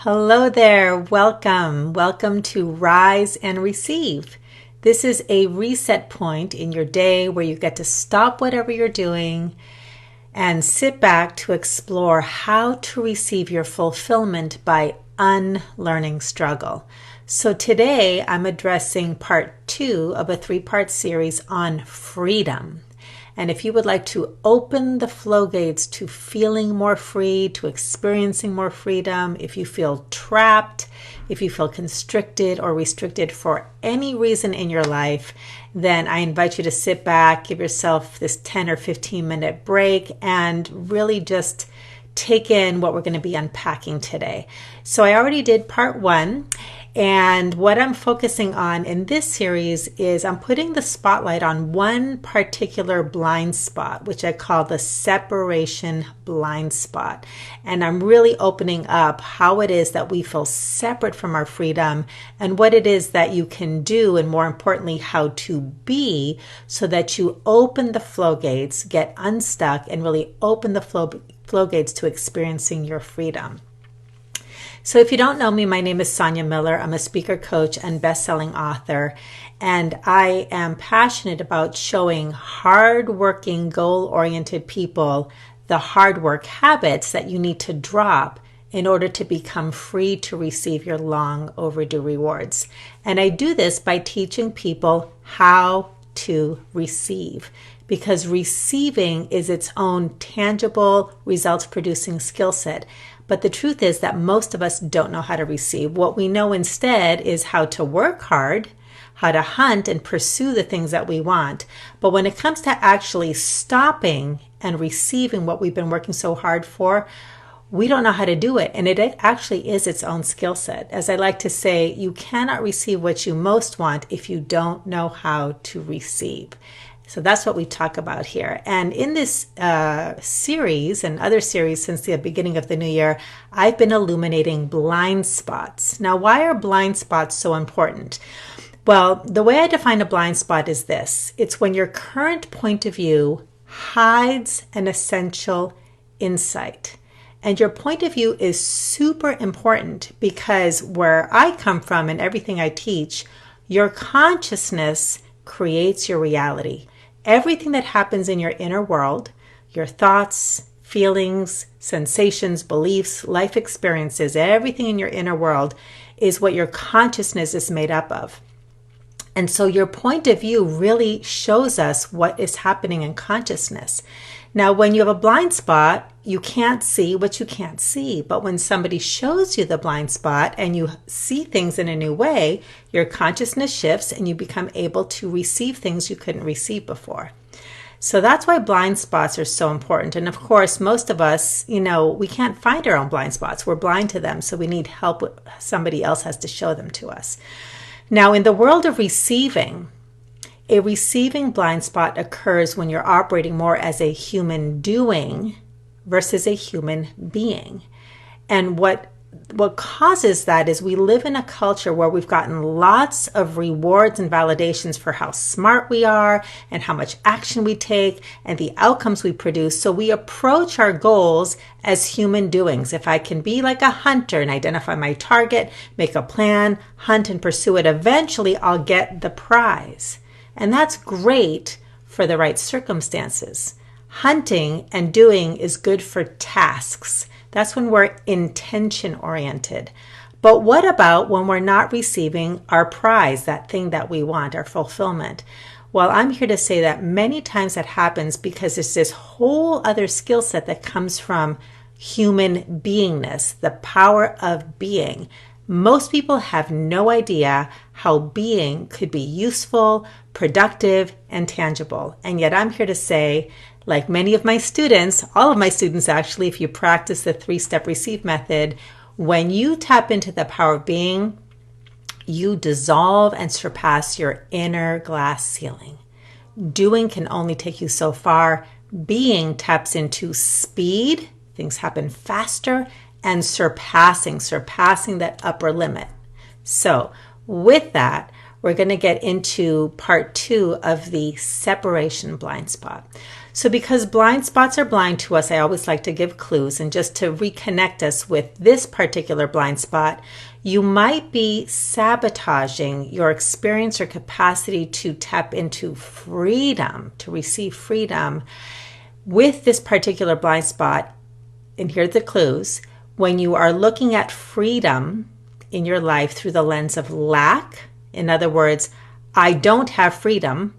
Hello there. Welcome. Welcome to Rise and Receive. This is a reset point in your day where you get to stop whatever you're doing and sit back to explore how to receive your fulfillment by unlearning struggle. So today I'm addressing part 2 of a 3-part series on freedom. And if you would like to open the flow gates to feeling more free, to experiencing more freedom, if you feel trapped, if you feel constricted or restricted for any reason in your life, then I invite you to sit back, give yourself this 10 or 15 minute break, and really just take in what we're going to be unpacking today. So I already did part 1. And what I'm focusing on in this series is I'm putting the spotlight on one particular blind spot, which I call the separation blind spot. And I'm really opening up how it is that we feel separate from our freedom and what it is that you can do, and more importantly, how to be so that you open the flow gates, get unstuck, and really open the flow gates to experiencing your freedom. So if you don't know me, my name is Sonia Miller. I'm a speaker, coach, and best-selling author, and I am passionate about showing hard-working, goal-oriented people the hard work habits that you need to drop in order to become free to receive your long overdue rewards. And I do this by teaching people how to receive, because receiving is its own tangible, results-producing skill set. But the truth is that most of us don't know how to receive. What we know instead is how to work hard, how to hunt and pursue the things that we want. But when it comes to actually stopping and receiving what we've been working so hard for, we don't know how to do it. And it actually is its own skill set. As I like to say, you cannot receive what you most want if you don't know how to receive. So that's what we talk about here. And in this series and other series since the beginning of the new year, I've been illuminating blind spots. Now, why are blind spots so important? Well, the way I define a blind spot is this. It's when your current point of view hides an essential insight. And your point of view is super important because where I come from and everything I teach, your consciousness creates your reality. Everything that happens in your inner world, your thoughts, feelings, sensations, beliefs, life experiences, everything in your inner world is what your consciousness is made up of. And so your point of view really shows us what is happening in consciousness. Now, when you have a blind spot, you can't see what you can't see. But when somebody shows you the blind spot and you see things in a new way, your consciousness shifts and you become able to receive things you couldn't receive before. So that's why blind spots are so important. And of course, most of us, we can't find our own blind spots. We're blind to them. So we need help. Somebody else has to show them to us. Now, in the world of receiving, a receiving blind spot occurs when you're operating more as a human doing versus a human being. And what causes that is we live in a culture where we've gotten lots of rewards and validations for how smart we are and how much action we take and the outcomes we produce. So we approach our goals as human doings. If I can be like a hunter and identify my target, make a plan, hunt and pursue it, eventually I'll get the prize. And that's great for the right circumstances. Hunting and doing is good for tasks. That's when we're intention oriented. But what about when we're not receiving our prize, that thing that we want, our fulfillment? Well, I'm here to say that many times that happens because there's this whole other skill set that comes from human beingness, the power of being. Most people have no idea how being could be useful, productive, and tangible. And yet I'm here to say, like many of my students, all of my students actually, if you practice the 3-step receive method, when you tap into the power of being, you dissolve and surpass your inner glass ceiling. Doing can only take you so far. Being taps into speed, things happen faster, and surpassing that upper limit. So with that, we're going to get into part 2 of the separation blind spot. So because blind spots are blind to us, I always like to give clues. And just to reconnect us with this particular blind spot, you might be sabotaging your experience or capacity to tap into freedom, to receive freedom with this particular blind spot. And here are the clues. When you are looking at freedom in your life through the lens of lack, in other words, I don't have freedom,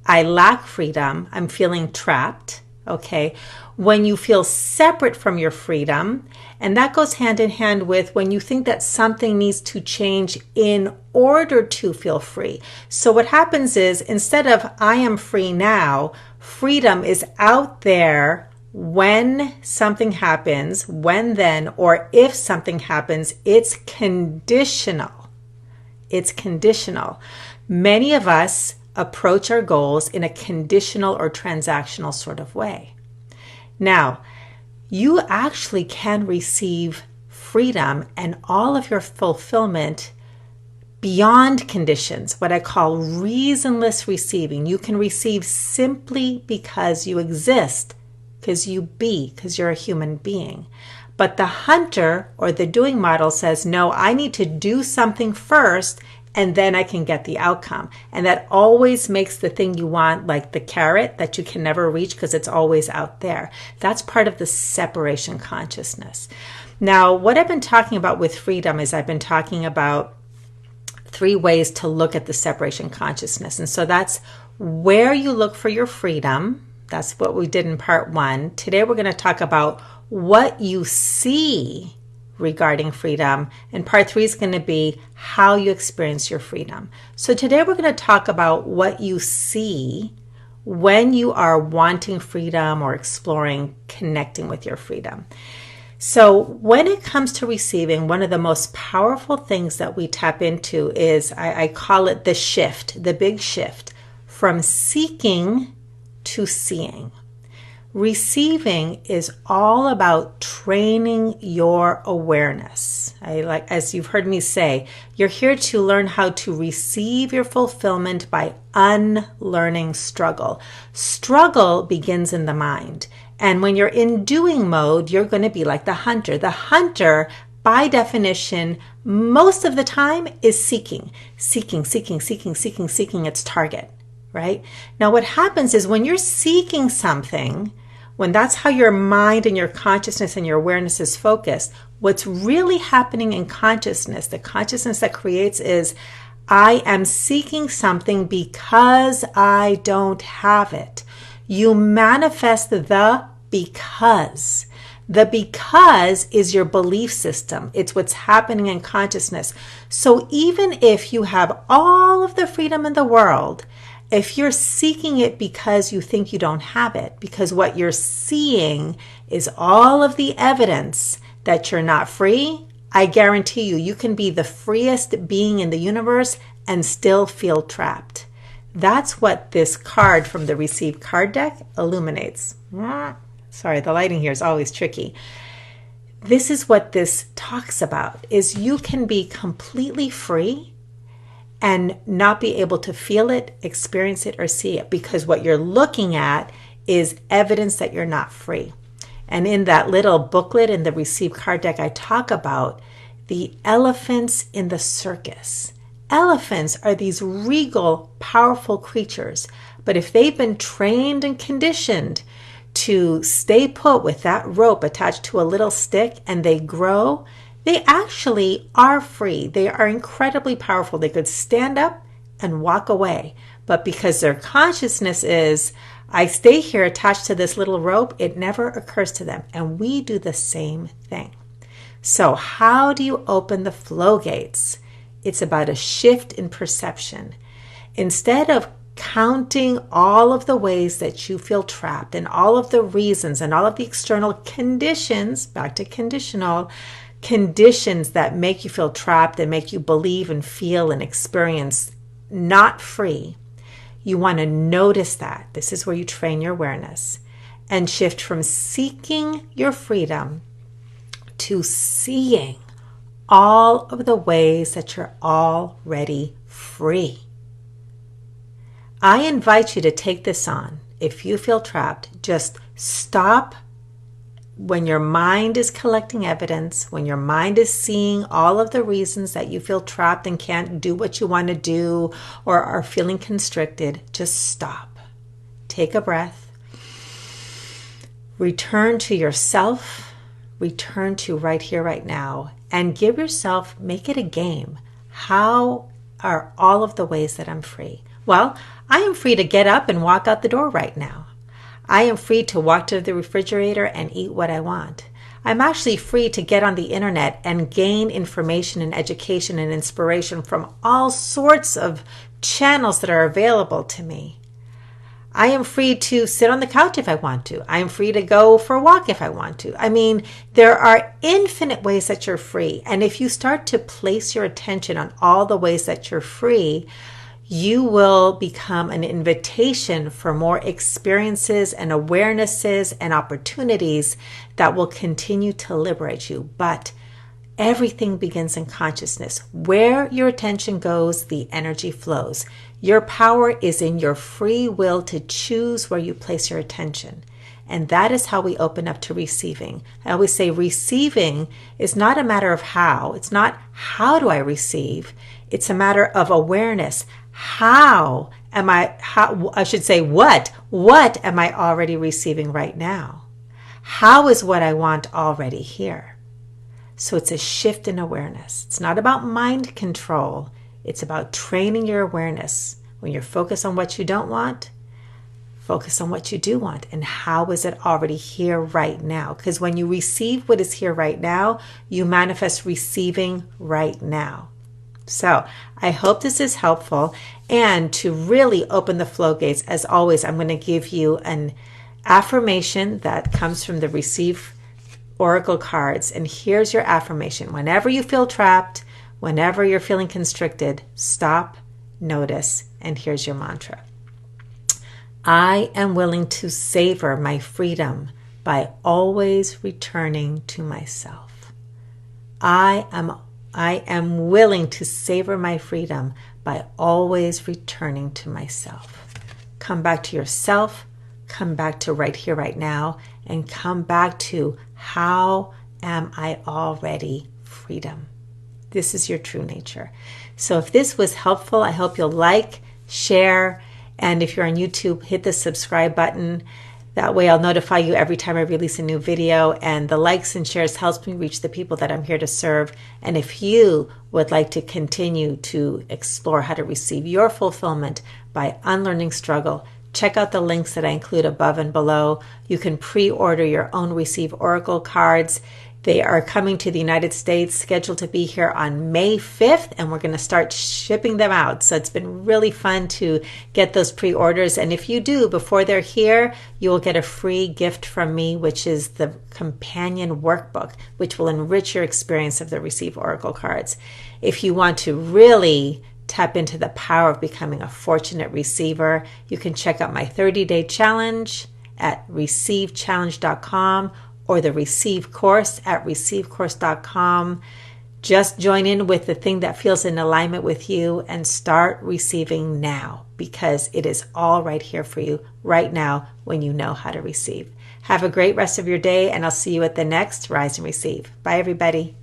I lack freedom, I'm feeling trapped, okay? When you feel separate from your freedom, and that goes hand in hand with when you think that something needs to change in order to feel free. So what happens is, instead of I am free now, freedom is out there when something happens, when then, or if something happens, it's conditional. It's conditional. Many of us approach our goals in a conditional or transactional sort of way. Now, you actually can receive freedom and all of your fulfillment beyond conditions, what I call reasonless receiving. You can receive simply because you exist, because you're a human being. But the hunter or the doing model says, no, I need to do something first and then I can get the outcome. And that always makes the thing you want like the carrot that you can never reach because it's always out there. That's part of the separation consciousness. Now, what I've been talking about with freedom is I've been talking about 3 ways to look at the separation consciousness. And so that's where you look for your freedom. That's what we did in part 1. Today we're going to talk about what you see regarding freedom, and part 3 is going to be how you experience your freedom. So today we're going to talk about what you see when you are wanting freedom or exploring connecting with your freedom. So when it comes to receiving, one of the most powerful things that we tap into is, I call it the shift, the big shift from seeking to seeing. Receiving is all about training your awareness. As you've heard me say, you're here to learn how to receive your fulfillment by unlearning struggle. Struggle begins in the mind. And when you're in doing mode, you're going to be like the hunter. The hunter, by definition, most of the time is seeking its target, right? Now, what happens is when you're seeking something, when that's how your mind and your consciousness and your awareness is focused, what's really happening in consciousness, the consciousness that creates, is I am seeking something because I don't have it. You manifest the because. The because is your belief system. It's what's happening in consciousness. So even if you have all of the freedom in the world, if you're seeking it because you think you don't have it, because what you're seeing is all of the evidence that you're not free, I guarantee you, you can be the freest being in the universe and still feel trapped. That's what this card from the Receive card deck illuminates. Sorry, the lighting here is always tricky. This is what this talks about, is you can be completely free and not be able to feel it, experience it, or see it, because what you're looking at is evidence that you're not free. And in that little booklet in the Receive card deck, I talk about the elephants in the circus. Elephants are these regal, powerful creatures, but if they've been trained and conditioned to stay put with that rope attached to a little stick and they grow, they actually are free. They are incredibly powerful. They could stand up and walk away. But because their consciousness is, I stay here attached to this little rope, it never occurs to them. And we do the same thing. So how do you open the flow gates? It's about a shift in perception. Instead of counting all of the ways that you feel trapped and all of the reasons and all of the external conditions, back to conditional, conditions that make you feel trapped and make you believe and feel and experience not free, you want to notice that. This is where you train your awareness and shift from seeking your freedom to seeing all of the ways that you're already free. I invite you to take this on. if you feel trapped, just stop. When your mind is collecting evidence, when your mind is seeing all of the reasons that you feel trapped and can't do what you want to do or are feeling constricted, just stop. Take a breath. Return to yourself. Return to right here, right now. And give yourself, make it a game. How are all of the ways that I'm free? Well, I am free to get up and walk out the door right now. I am free to walk to the refrigerator and eat what I want. I'm actually free to get on the internet and gain information and education and inspiration from all sorts of channels that are available to me. I am free to sit on the couch if I want to. I am free to go for a walk if I want to. I mean, there are infinite ways that you're free. And if you start to place your attention on all the ways that you're free, you will become an invitation for more experiences and awarenesses and opportunities that will continue to liberate you. But everything begins in consciousness. Where your attention goes, the energy flows. Your power is in your free will to choose where you place your attention. And that is how we open up to receiving. I always say receiving is not a matter of how. It's not how do I receive. It's a matter of awareness. What am I already receiving right now? How is what I want already here? So it's a shift in awareness. It's not about mind control. It's about training your awareness. When you're focused on what you don't want, focus on what you do want. And how is it already here right now? Because when you receive what is here right now, you manifest receiving right now. So I hope this is helpful. And to really open the flow gates, as always, I'm going to give you an affirmation that comes from the Receive Oracle cards. And here's your affirmation. Whenever you feel trapped, whenever you're feeling constricted, stop, notice, and here's your mantra. I am willing to savor my freedom by always returning to myself. I am willing to savor my freedom by always returning to myself. Come back to yourself, come back to right here, right now, and come back to how am I already freedom? This is your true nature. So if this was helpful, I hope you'll like, share, and if you're on YouTube, hit the subscribe button. That way I'll notify you every time I release a new video, and the likes and shares helps me reach the people that I'm here to serve. And if you would like to continue to explore how to receive your fulfillment by unlearning struggle, check out the links that I include above and below. You can pre-order your own Receive Oracle cards. They are coming to the United States, scheduled to be here on May 5th, and we're going to start shipping them out. So it's been really fun to get those pre-orders. And if you do, before they're here, you will get a free gift from me, which is the companion workbook, which will enrich your experience of the Receive Oracle cards. If you want to really tap into the power of becoming a fortunate receiver, you can check out my 30-day challenge at ReceiveChallenge.com or the Receive course at receivecourse.com. Just join in with the thing that feels in alignment with you and start receiving now, because it is all right here for you right now when you know how to receive. Have a great rest of your day, and I'll see you at the next Rise and Receive. Bye, everybody.